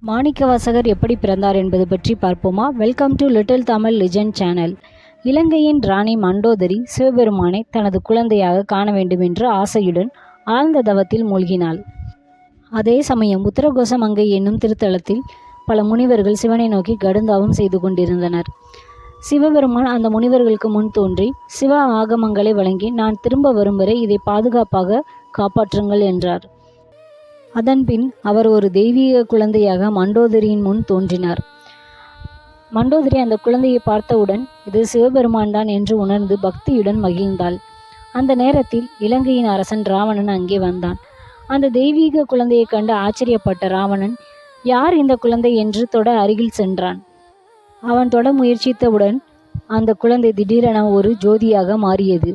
மாணிக்கவாசகர் எப்படி பிறந்தார் என்பது பற்றி பார்ப்போமா? Welcome to little Tamil legend channel. இலங்கையின் ராணி மண்டோதரி சிவபெருமானை தனது குழந்தையாக காண வேண்டும் என்ற ஆசையுடன் ஆழ்ந்த தவத்தில் மூழ்கினாள். அதே சமயம் உத்தரகோசமங்கை என்னும் திருத்தலத்தில் பல முனிவர்கள் சிவனை நோக்கி கடுந்தாவம் செய்து கொண்டிருந்தனர். சிவபெருமான் அந்த முனிவர்களுக்கு முன் தோன்றி சிவ ஆகமங்களை வழங்கி, நான் திரும்ப வரும் வரை இதை பாதுகாப்பாக காப்பாற்றுங்கள் என்றார். அதன்பின் அவர் ஒரு தெய்வீக குழந்தையாக மண்டோதரியின் முன் தோன்றினார். மண்டோதரி அந்த குழந்தையை பார்த்தவுடன் இது சிவபெருமான் தான் என்று உணர்ந்து பக்தியுடன் மகிழ்ந்தாள். அந்த நேரத்தில் இலங்கையின் அரசன் ராவணன் அங்கே வந்தான். அந்த தெய்வீக குழந்தையை கண்டு ஆச்சரியப்பட்ட ராவணன், யார் இந்த குழந்தை என்று தொட அருகில் சென்றான். அவன் தொட முயற்சித்தவுடன் அந்த குழந்தை திடீரென ஒரு ஜோதியாக மாறியது.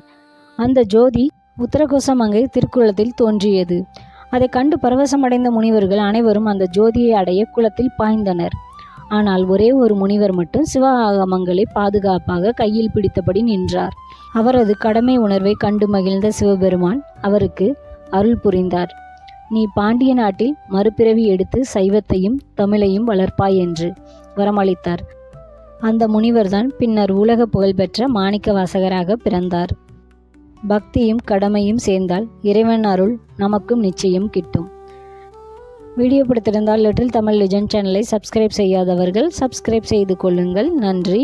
அந்த ஜோதி உத்தரகோசமங்கை திருக்குளத்தில் தோன்றியது. அதை கண்டு பரவசமடைந்த முனிவர்கள் அனைவரும் அந்த ஜோதியை அடைய குளத்தில் பாய்ந்தனர். ஆனால் ஒரே ஒரு முனிவர் மட்டும் சிவ ஆகமங்களை பாதுகாப்பாக கையில் பிடித்தபடி நின்றார். அவரது கடமை உணர்வை கண்டு மகிழ்ந்த சிவபெருமான் அவருக்கு அருள் புரிந்தார். நீ பாண்டிய நாட்டில் மறுபிறவி எடுத்து சைவத்தையும் தமிழையும் வளர்ப்பாய் என்று வரமளித்தார். அந்த முனிவர்தான் பின்னர் உலக புகழ்பெற்ற மாணிக்கவாசகராக பிறந்தார். பக்தியும் கடமையும் சேர்ந்தால் இறைவன் அருள் நமக்கும் நிச்சயம் கிட்டும். வீடியோ பிடித்திருந்தால் லிட்டில் தமிழ் லிஜெண்ட் சேனலை சப்ஸ்கிரைப் செய்யாதவர்கள் சப்ஸ்கிரைப் செய்து கொள்ளுங்கள். நன்றி.